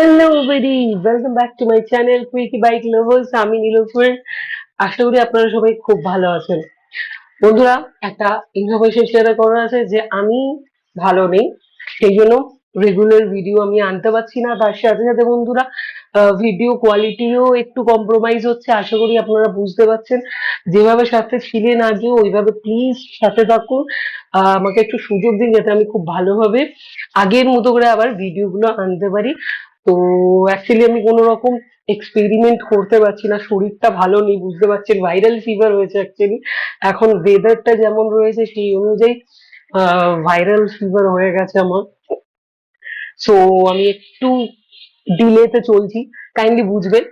Hello everybody, welcome back to my channel quickie bike lovers. আমি নীলোফার। আশা করি আপনারা সবাই খুব ভালো আছেন। বন্ধুরা, একটা ইনফরমেশন শেয়ার করার আছে যে আমি ভালো নেই, সেই জন্য রেগুলার ভিডিও আমি আনতে পারছি না। তার সাথে সাথে বন্ধুরা, ভিডিও কোয়ালিটিও একটু কম্প্রোমাইজ হচ্ছে। আশা করি আপনারা বুঝতে পারছেন। যেভাবে সাথে ছিলেন আগে, ওইভাবে প্লিজ সাথে থাকুন। আমাকে একটু সুযোগ দিন যাতে আমি খুব ভালোভাবে আগের মতো করে আবার ভিডিওগুলো আনতে পারি। তো অ্যাকচুয়ালি আমি কোনো রকম এক্সপেরিমেন্ট করতে পারছি না, শরীরটা ভালো নেই, বুঝতে পারছেন, ভাইরাল ফিভার হয়েছে অ্যাকচুয়ালি। এখন ওয়েদারটা যেমন রয়েছে সেই অনুযায়ী ভাইরাল ফিভার হয়ে গেছে আমার। সো আমি একটু ডিলেতে চলছি, কাইন্ডলি বুঝবেন।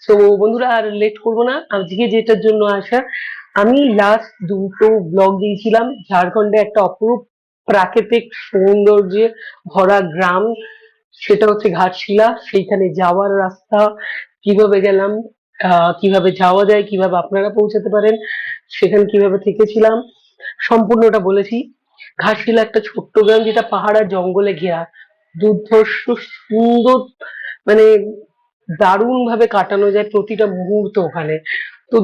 সো বন্ধুরা, আর লেট করবো না, আজকে যেটার জন্য আসা, আমি লাস্ট দুটো ব্লগ দিয়েছিলাম ঝাড়খণ্ডে একটা অপরূপ প্রাকৃতিক সৌন্দর্যে ভরা গ্রাম, সেটা হচ্ছে ঘাটশিলা। সেইখানে যাওয়ার রাস্তা, কিভাবে গেলাম, কিভাবে যাওয়া যায়, কিভাবে আপনারা পৌঁছাতে পারেন, সেখানে কিভাবে থেকেছিলাম, সম্পূর্ণটা বলেছি। ঘাটশিলা একটা ছোট্ট গ্রাম যেটা পাহাড় আর জঙ্গলে ঘেরা, দুর্ধর্ষ সুন্দর, মানে দারুণ ভাবে কাটানো যায় প্রতিটা মুহূর্ত ওখানে। তো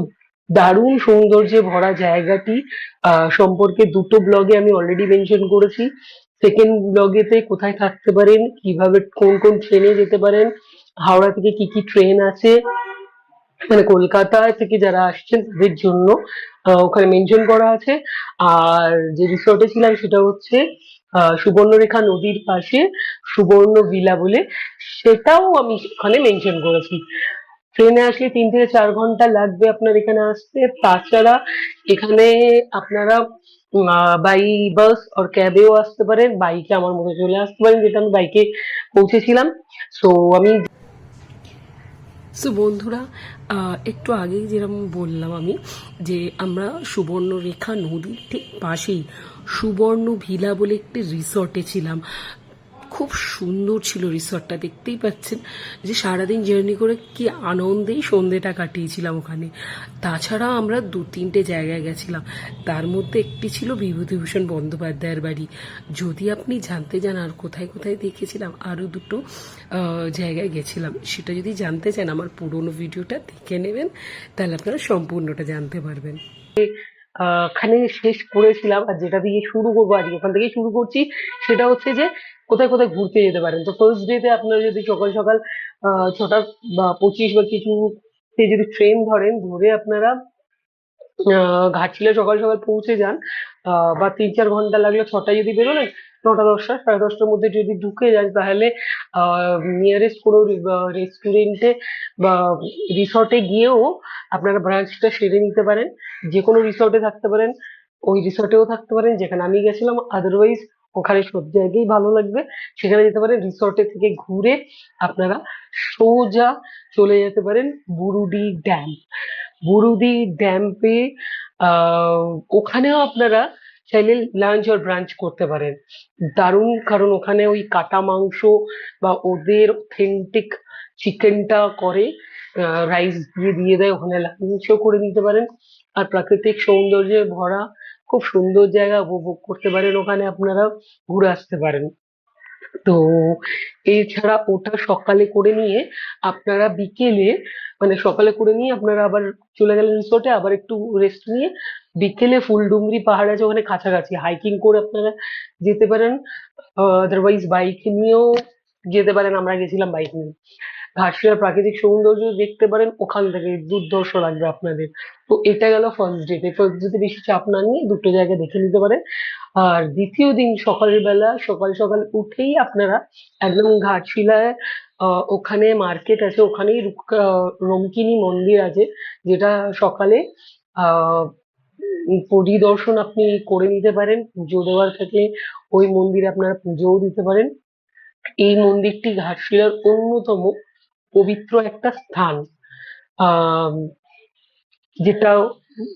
দারুণ সৌন্দর্যে ভরা জায়গাটি সম্পর্কে দুটো ব্লগে আমি অলরেডি মেনশন করেছি। সেকেন্ড ব্লগেতে কোথায় থাকতে পারেন, কিভাবে কোন কোন ট্রেনে যেতে পারেন, হাওড়া থেকে কি কি ট্রেন আছে, মানে কলকাতা থেকে যারা আসছেন তাদের জন্য ওখানে মেনশন করা আছে। আর যে রিসোর্টে ছিলাম সেটা হচ্ছে সুবর্ণরেখা নদীর পাশে সুবর্ণ ভিলা বলে, সেটাও আমি ওখানে মেনশন করেছি। ট্রেনে আসলে 3 থেকে 4 ঘন্টা লাগবে আপনার এখানে আসতে। তাছাড়া এখানে আপনারা বাই বাস আর ক্যাবেও আসতে পারেন, বাইকে আমার মতো চলে আসতে পারেন, যেটা আমি বাইকে পৌঁছেছিলাম। সো আমি বন্ধুরা, একটু আগেই যেরকম বললাম আমি, যে আমরা সুবর্ণরেখা নদীর ঠিক পাশেই সুবর্ণ ভিলা বলে একটি রিসর্টে ছিলাম। খুব সুন্দর ছিল রিসর্টটা, দেখতেই পাচ্ছেন যে সারাদিন জার্নি করে কি আনন্দেই সন্ধেটা কাটিয়েছিলাম ওখানে। তাছাড়া আমরা 2-3টে জায়গায় গেছিলাম, তার মধ্যে একটি ছিল বিভূতিভূষণ বন্দ্যোপাধ্যায়ের বাড়ি। যদি আপনি জানতে চান আর কোথায় কোথায় দেখেছিলাম, আরও দুটো জায়গায় গেছিলাম, সেটা যদি জানতে চান আমার পুরোনো ভিডিওটা দেখে নেবেন, তাহলে আপনারা সম্পূর্ণটা জানতে পারবেন। খানে শেষ করেছিলাম, আর যেটা দিয়ে শুরু করবো আজকে, ওখান থেকেই শুরু করছি। সেটা হচ্ছে যে কোথায় কোথায় ঘুরতে যেতে পারেন। তো ফার্স্ট ডে তে আপনারা যদি সকাল সকাল 6টা 25 বা কিছু তে যদি ট্রেন ধরেন, ধরে আপনারা ঘাটশিলা সকাল সকাল পৌঁছে যান, বা 3-4 ঘন্টা লাগলো, 6টায় যদি বেরোলেন, 9টা 10টা সাড়ে 10টার মধ্যে যদি ঢুকে যান, তাহলে নিয়ারেস্ট কোনো রেস্টুরেন্টে বা রিসর্টে গিয়েও আপনারা ব্রাঞ্চটা সেরে নিতে পারেন। যে কোনো রিসর্টে থাকতে পারেন, ওই রিসর্টেও থাকতে পারেন যেখানে আমি গেছিলাম। আদারওয়াইজ ওখানে সব জায়গায় ভালো লাগবে, সেখানে যেতে পারেন। রিসর্টে থেকে ঘুরে আপনারা সোজা চলে যেতে পারেন বুরুডি ড্যাম। বুরুডি ড্যাম্পে আহ ওখানেও আপনারা চাইলে লাঞ্চ আর ব্রাঞ্চ করতে পারেন। দারুণ, কারণ ওখানে ওই কাটা মাংস বা ওদের অথেন্টিক চিকেনটা করে রাইস দিয়ে দিয়ে দেয়, ওখানে লাঞ্চও করে নিতে পারেন। আর প্রাকৃতিক সৌন্দর্যে ভরা খুব সুন্দর জায়গা উপভোগ করতে পারেন, ওখানে আপনারা ঘুরে আসতে পারেন। তো এছাড়া ওটা সকালে করে নিয়ে আপনারা বিকেলে, মানে সকালে করে নিয়ে আপনারা আবার চলে গেলেন রিসোর্টে, আবার একটু রেস্ট নিয়ে বিকেলে ফুলডুমরি পাহাড় আছে ওখানে কাছাকাছি, হাইকিং করে আপনারা যেতে পারেন। আদারওয়াইজ বাইক নিয়েও যেতে পারেন, আমরা গেছিলাম বাইক নিয়ে। ঘাটশিলার প্রাকৃতিক সৌন্দর্য দেখতে পারেন ওখান থেকে, দুর্ধর্ষ লাগবে আপনাদের। তো এটা গেল ফার্স্ট ডে তে। ফার্স্ট ডে তে বেশি চাপ না নিয়ে দুটো জায়গা দেখে নিতে পারেন। আর দ্বিতীয় দিন সকালবেলা সকাল সকাল উঠেই আপনারা একদম ঘাটশিলায়, ওখানে মার্কেট আছে, ওখানেই রঙ্কিনী মন্দির আছে, যেটা সকালে আহ পরিদর্শন আপনি করে নিতে পারেন। পুজো দেওয়ার থাকলে ওই মন্দিরে আপনারা পুজোও দিতে পারেন। এই মন্দিরটি ঘাটশিলার অন্যতম পবিত্র একটা স্থান, আহ যেটা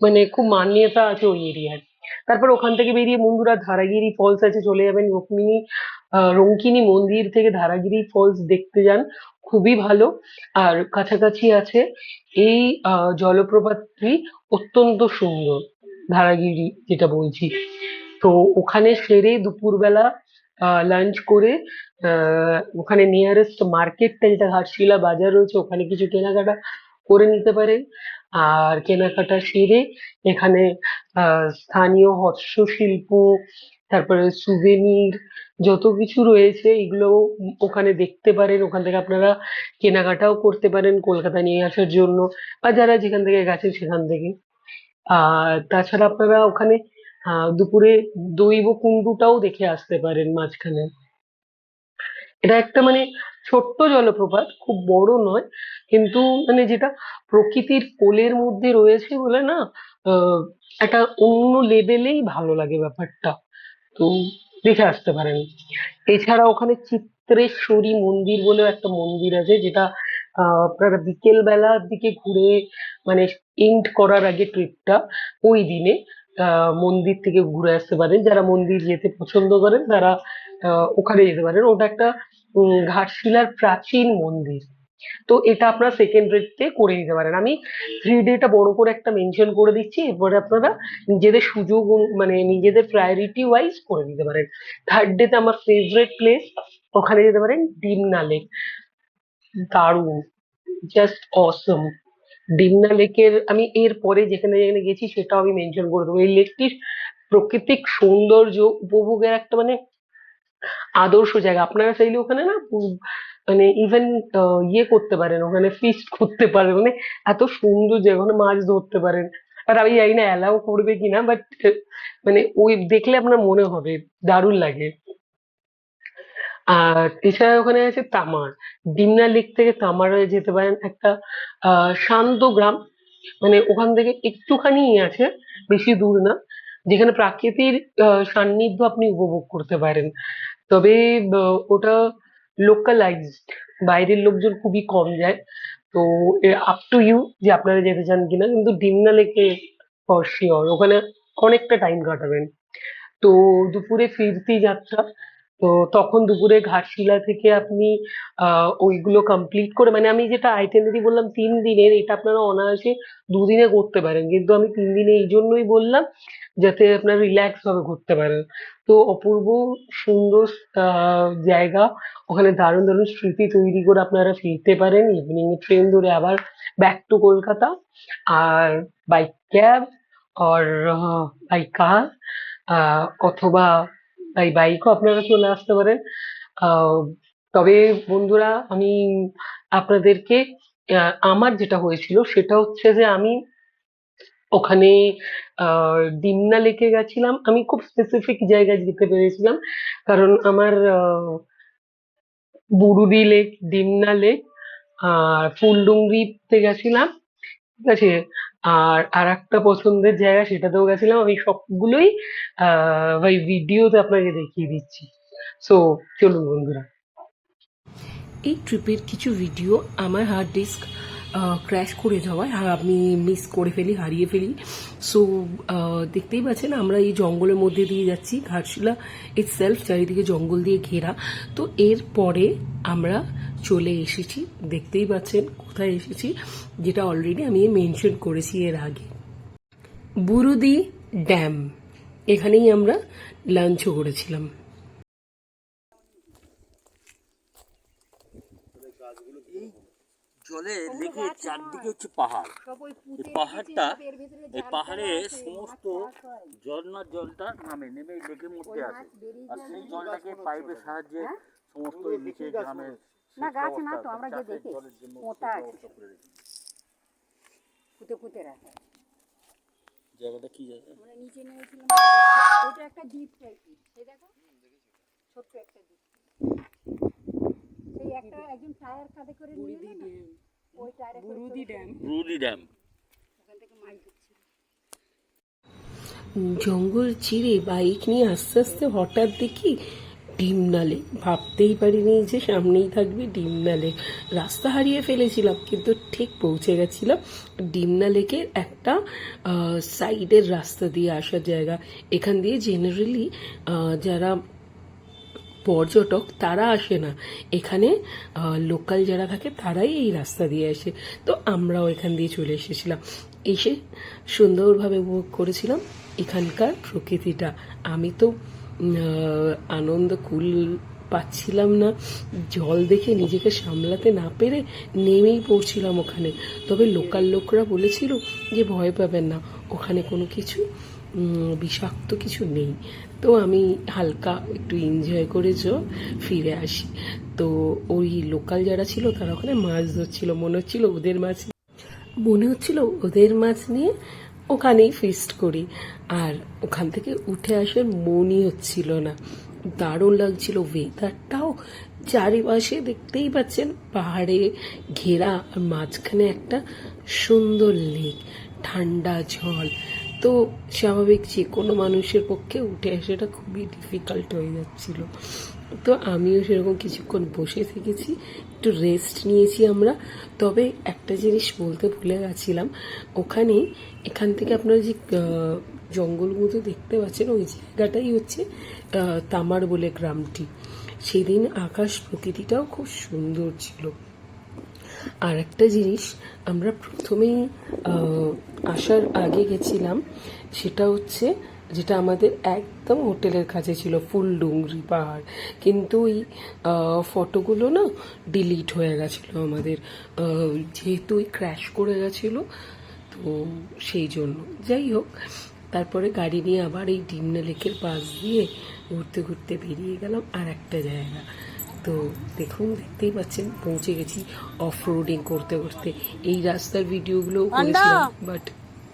মানে খুব মান্যতা আছে ওই এরিয়ায়। তারপর ওখান থেকে বেরিয়ে বন্ধুরা ধারাগিরি ফলস আছে, চলে যাবেন রুক্মিণী রঙ্কিনী মন্দির থেকে ধারাগিরি ফলস দেখতে যান, খুবই ভালো। আর কাছাকাছি আছে এই জলপ্রপাতটি, অত্যন্ত সুন্দর ধারাগিরি যেটা বলছি। তো ওখানে সেরে দুপুরবেলা লাঞ্চ করে ওখানে নিয়ারেস্ট মার্কেটটা যেটা ঘাটশিলা বাজার রয়েছে ওখানে কিছু কেনাকাটা করে নিতে পারেন। আর কেনাকাটা সেরে এখানে স্থানীয় হস্তশিল্প, তারপরে সুভেনির যত কিছু রয়েছে এগুলো ওখানে দেখতে পারেন। ওখান থেকে আপনারা কেনাকাটাও করতে পারেন কলকাতা নিয়ে আসার জন্য, বা যারা যেখান থেকে গেছেন সেখান থেকে। আর তাছাড়া আপনারা ওখানে দুপুরে দৈব কুণ্ডুটাও দেখে আসতে পারেন মাঝখানে। এটা একটা মানে ছোট্ট জলপ্রপাত, খুব বড় নয়, কিন্তু মানে যেটা প্রকৃতির কোলের মধ্যে রয়েছে বলে না, আহ একটা অন্য লেভেলেই ভালো লাগে ব্যাপারটা। তো দেখে আসতে পারেন। এছাড়া ওখানে চিত্রেশ্বরী মন্দির বলেও একটা মন্দির আছে, যেটা আপনারা বিকেল বেলার দিকে ঘুরে মানে এন্ড করার আগে ট্রিপটা ওই দিনে মন্দির থেকে ঘুরে আসতে পারেন। যারা মন্দির যেতে পছন্দ করেন তারা ওখানে যেতে পারেন। ওটা একটা ঘাটশিলার প্রাচীন মন্দির। তো এটা আপনারা সেকেন্ড ডেতে করে নিতে পারেন। আমি 3 ডেটা বড় করে একটা মেনশন করে দিচ্ছি, এরপরে আপনারা নিজেদের সুযোগ মানে নিজেদের প্রায়োরিটি ওয়াইজ করে নিতে পারেন। 3rd ডেতে আমার ফেভারিট প্লেস, ওখানে যেতে পারেন ডিমনা লেক। দারুণ, জাস্ট অসম। ডিমনা লেকের আমি এর পরে যেখানে যেখানে গেছি সেটাও আমি মেনশন করে দেবো। এই লেকটির প্রাকৃতিক সৌন্দর্য উপভোগের একটা মানে আদর্শ জায়গা। আপনারা চাইলে ওখানে না মানে ইভেন ইয়ে করতে পারেন, ওখানে ফিস্ট করতে পারেন, মানে এত সুন্দর জায়গা, ওখানে মাছ ধরতে পারেন। আর আমি জানি না অ্যালাউ করবে কিনা, বাট মানে ওই দেখলে আপনার মনে হবে দারুণ লাগে। আর এছাড়া ওখানে আছে তামার। ডিমনা লেক থেকে তামারে যেতে পারেন, একটা শান্ত গ্রাম, মানে ওখান থেকে একটুখানি আছে, বেশি দূর না, যেখানে প্রাকৃতির সান্নিধ্য আপনি উপভোগ করতে পারেন। তবে ওটা লোকালাইজড, বাইরের লোকজন খুবই কম যায়। তো আপ টু ইউ যে আপনারা যেতে চান কিনা, কিন্তু ডিমনা লেকে ফর শিওর ওখানে অনেকটা টাইম কাটাবেন। তো দুপুরে ফিরতি যাত্রা, তো তখন দুপুরে ঘাটশিলা থেকে আপনি ওইগুলো কমপ্লিট করে, মানে আমি যেটা আইটিনারি বললাম 3 দিনের, এটা আপনারা অনায়াসে 2 দিনে করতে পারেন, কিন্তু আমি 3 দিনে এই জন্যই বললাম যাতে আপনারা রিল্যাক্স ভাবে ঘুরতে পারেন। তো অপূর্ব সুন্দর জায়গা, ওখানে দারুণ দারুণ স্মৃতি তৈরি করে আপনারা ফিরতে পারেন ইভিনিং এ ট্রেন ধরে আবার ব্যাক টু কলকাতা। আর by cab or by car অথবা বাই বাইকও আপনারা চলে আসতে পারেন। আহ, তবে বন্ধুরা আমি আপনাদেরকে আমার যেটা হয়েছিল সেটা হচ্ছে যে আমি ওখানে ডিমনা লেকে গেছিলাম। আমি খুব স্পেসিফিক জায়গায় যেতে পেরেছিলাম, কারণ আমার বুরুডি লেক, ডিমনা লেক আর ফুলডুংরিতে গেছিলাম, ঠিক আছে। আর আরেকটা পছন্দের জায়গা সেটাতেও গেছিলাম। আমি সবগুলোই ভাই ভিডিওতে আপনাকে দেখিয়ে দিচ্ছি। সো চলুন বন্ধুরা। এই ট্রিপের কিছু ভিডিও আমার হার্ড ডিস্ক ক্র্যাশ করে যাওয়ায় আমি মিস করে ফেলি, হারিয়ে ফেলি। সো দেখতেই পাচ্ছেন আমরা এই জঙ্গলের মধ্যে দিয়ে যাচ্ছি। ঘাটশিলা ইটসেলফ চারিদিকে জঙ্গল দিয়ে ঘেরা। তো এরপরে আমরা চলে এসেছি, দেখতেই পাচ্ছেন কোথায় এসেছি, যেটা অলরেডি আমি মেনশন করেছি এর আগে, বুরুদি ড্যাম। এখানেই আমরা লাঞ্চও করেছিলাম। এই জলে লেগে চারদিকে হচ্ছে পাহাড়। এই পাহাড়টা, এই পাহাড়ে সমস্ত ঝর্ণার জলটা নেমে এই লেকের মধ্যে আসে, আর সেই জলটাকে পাইপের সাহায্যে সমস্ত এই নিচে গ্রামের না গাছ না তো আমরা যে দেখি জলের জন্য মোটা আছে ব্যবস্থা করে রেখেছে। ফুটে ফুটে রাখা জায়গাটা কি জায়গা? আমরা নিচে নেমেছিলাম, ওটা একটা দ্বীপ টাইপের, এই দেখো ছোট্ট একটা দ্বীপ। সেই একটা একজন টায়ার কাঁধে করে নিয়ে এলো না, ওই টায়ারে বুরুদি ড্যাম, বুরুদি ড্যাম। ওখান থেকে মাছ ধরছিল। জঙ্গল চিরে বাইক নিয়ে আস্তে আস্তে হঠাৎ দেখি ডিমনা লেক। ভাবতেই পারিনি যে সামনেই থাকবে ডিমনা লেক। রাস্তা হারিয়ে ফেলেছিলাম, কিন্তু ঠিক পৌঁছে গেছিলাম ডিমনা লেকের একটা সাইডের রাস্তা দিয়ে আসার জায়গা। এখান দিয়ে জেনারেলি যারা পর্যটক তারা আসে না, এখানে লোকাল যারা থাকে তারাই এই রাস্তা দিয়ে আসে। তো আমরাও এখান দিয়ে চলে এসেছিলাম, এসে সুন্দরভাবে উপভোগ করেছিলাম এখানকার প্রকৃতিটা। আমি তো আনন্দ কুল পাচ্ছিলাম না, জল দেখে নিজেকে সামলাতে না পেরে নেমেই পড়ছিলাম ওখানে। তবে লোকাল লোকরা বলেছিল যে ভয় পাবেন না, ওখানে কোনো কিছু বিষাক্ত কিছু নেই। তো আমি হালকা একটু এনজয় করে ফিরে আসি। তো ওই লোকাল যারা ছিল তারা ওখানে মাছ ধরছিল, মনে হচ্ছিল ওদের মাছ নিয়ে ওখানেই ফিস্ট করি। আর ওখান থেকে উঠে আসার মনই হচ্ছিল না, দারুণ লাগছিল ওয়েদারটাও। চারিপাশে দেখতেই পাচ্ছেন পাহাড়ে ঘেরা, আর মাঝখানে একটা সুন্দর লেক, ঠান্ডা জল। তো স্বাভাবিক যে কোনো মানুষের পক্ষে উঠে আসাটা খুবই ডিফিকাল্ট হয়ে যাচ্ছিল। তো আমিও সেরকম কিছুক্ষণ বসে থেকেছি, একটু রেস্ট নিয়েছি আমরা। তবে একটা জিনিস বলতে ভুলে গেছিলাম, এখান থেকে আপনারা যে জঙ্গল মতো দেখতে পাচ্ছেন, ওই জায়গাটাই হচ্ছে তামার বলে গ্রামটি। সেদিন আকাশ প্রকৃতিটাও খুব সুন্দর ছিল। আর একটা জিনিস আমরা প্রথমেই আসার আগে গেছিলাম, সেটা হচ্ছে যেটা আমাদের একদম হোটেলের কাছে ছিল, ফুলডুংরি পাহাড়। কিন্তু ওই ফটোগুলো না ডিলিট হয়ে গেছিলো আমাদের, যেহেতু ওই ক্র্যাশ করে গেছিলো, তো সেই জন্য। যাই হোক, তারপরে গাড়ি নিয়ে আবার এই ডিমনা লেকের পাশ দিয়ে ঘুরতে ঘুরতে বেরিয়ে গেলাম আর একটা জায়গা। তো দেখুন, দেখতেই পাচ্ছেন পৌঁছে গেছি অফ রোডিং করতে করতে। এই রাস্তার ভিডিওগুলো করেছিলাম, বাট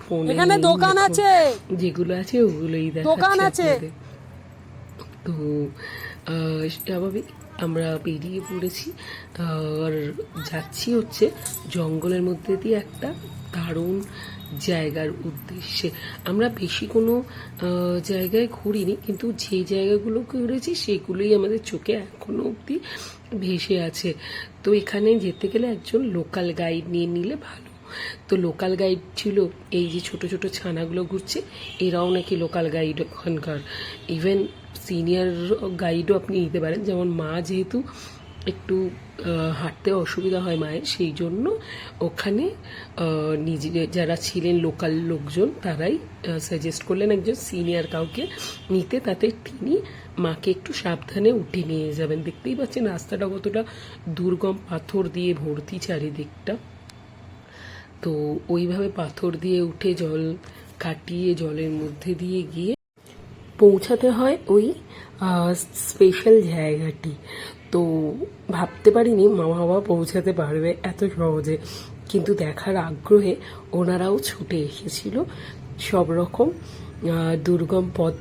ফোনে এখানে দোকান আছে, যেগুলো আছে ওগুলোই দেখাচ্ছি আপনাদের। তো স্বাভাবিক আমরা বেরিয়ে পড়েছি আর যাচ্ছি হচ্ছে জঙ্গলের মধ্যে দিয়ে একটা দারুণ জায়গার উদ্দেশ্যে। আমরা বেশি কোনো জায়গায় ঘুরিনি, কিন্তু যে জায়গাগুলো ঘুরেছি সেগুলোই আমাদের চোখে এখনো অবধি ভেসে আছে। তো এখানে যেতে গেলে একজন লোকাল গাইড নিয়ে নিলে ভালো। তো লোকাল গাইড ছিল এই যে ছোট ছোট ছানাগুলো ঘুরছে, এরাও নাকি লোকাল গাইড ওখানকার। ইভেন সিনিয়র গাইডও আপনি নিতে পারেন, যেমন মা যেহেতু একটু হাঁটতে অসুবিধা হয় মায়ের, সেই জন্য ওখানে নিজে যারা ছিলেন লোকাল লোকজন তারাই সাজেস্ট করলেন একজন সিনিয়র কাউকে নিতে, তাতে তিনি মাকে একটু সাবধানে উঠে নিয়ে যাবেন। দেখতেই পাচ্ছেন রাস্তাটা কতটা দুর্গম, পাথর দিয়ে ভর্তি চারিদিকটা। তো ওইভাবে পাথর দিয়ে উঠে জল কাটিয়ে জলের মধ্যে দিয়ে গিয়ে পৌঁছাতে হয় ওই স্পেশাল জায়গাটি। তো ভাবতে পারিনি মা বাবা পৌঁছাতে পারবে এত সহজে, কিন্তু দেখার আগ্রহে ওনারাও ছুটে এসেছিল। সব রকম দুর্গম পথ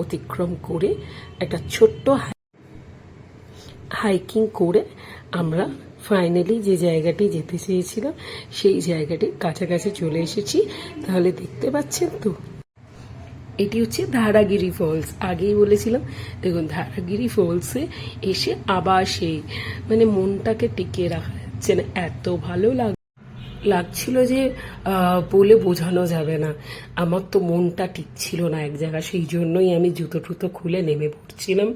অতিক্রম করে একটা ছোট্ট হাইকিং করে আমরা ফাইনালি যে জায়গাটি যেতে চেয়েছিলাম সেই জায়গাটির কাছাকাছি চলে এসেছি। তাহলে দেখতে পাচ্ছেন তো, এটি হচ্ছে ধারাগিরি ফলস। আগেই বলেছিলাম, দেখুন ধারাগিরি ফলসে এসে আবার সেই মনটাকে টিকিয়ে রাখা যাচ্ছে না, এত ভালো লাগছিল যে বলে বোঝানো যাবে না। আমার তো মনটা টিকছিল না এক জায়গায়, সেই জন্যই আমি জুতো টুতো খুলে নেমে পড়ছিলাম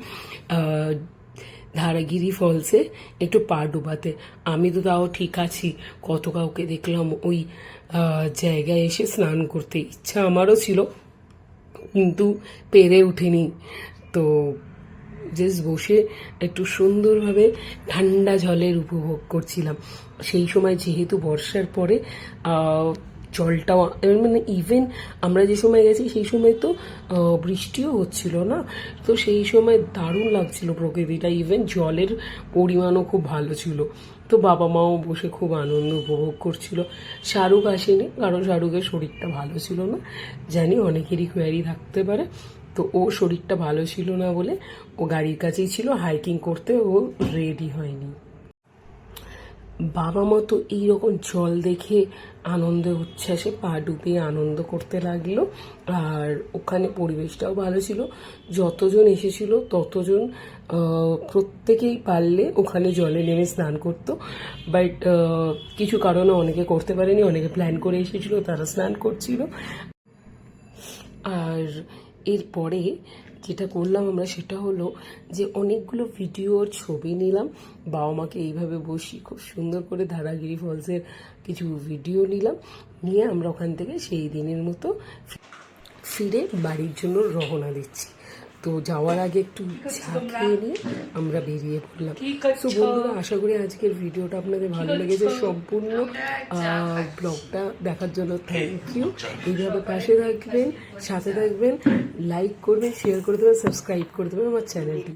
ধারাগিরি ফলসে একটু পা ডুবাতে। আমি তো তাও ঠিক আছি, কত কাউকে দেখলাম ওই জায়গায় এসে স্নান করতে, ইচ্ছা আমারও ছিল কিন্তু পেরে উঠিনি। তো জাস্ট বসে একটু সুন্দরভাবে ঠান্ডা জলের উপভোগ করছিলাম। সেই সময় যেহেতু বর্ষার পরে জলটাও ইভেন আমরা যে সময় গেছি সেই সময় তো বৃষ্টিও হচ্ছিল না, তো সেই সময় দারুণ লাগছিল প্রকৃতিটা। ইভেন জলের পরিমাণও খুব ভালো ছিল। তো বাবা মাও বসে খুব আনন্দ উপভোগ করছিল। শাহরুখ আসেনি, কারণ শাহরুখের শরীরটা ভালো ছিল না। জানি অনেকেরই কোয়ারি থাকতে পারে, তো ও শরীরটা ভালো ছিল না বলে ও গাড়ির কাছেই ছিল, হাইকিং করতে ও রেডি হয়নি। বাবা মা তো এইরকম জল দেখে আনন্দে উচ্ছ্বাসে পা ডুবিয়ে আনন্দ করতে লাগলো। আর ওখানে পরিবেশটাও ভালো ছিল, যতজন এসেছিল ততজন প্রত্যেকেই পারলে ওখানে জলে নেমে স্নান করতো। বাট কিছু কারণে অনেকে করতে পারেনি, অনেকে প্ল্যান করে এসেছিল, তারা স্নান করছিল। আর এরপরে যেটা করলাম আমরা সেটা হলো যে অনেকগুলো ভিডিওর ছবি নিলাম, বাবা মাকে এইভাবে বসি খুব সুন্দর করে ধারাগিরি ফলসের কিছু ভিডিও নিলাম, নিয়ে আমরা ওখান থেকে সেই দিনের মতো ফিরে বাড়ির জন্য রওনা দিচ্ছি। তো যাওয়ার আগে একটু চা খেয়ে নিয়ে আমরা বেরিয়ে পড়লাম। তো বন্ধুরা, আশা করি আজকের ভিডিওটা আপনাদের ভালো লেগেছে। সম্পূর্ণ ব্লগটা দেখার জন্য থ্যাংক ইউ। এইভাবে পাশে থাকবেন, সাথে থাকবেন, লাইক করবেন, শেয়ার করে দেবেন, সাবস্ক্রাইব করে দেবেন আমার চ্যানেলটি।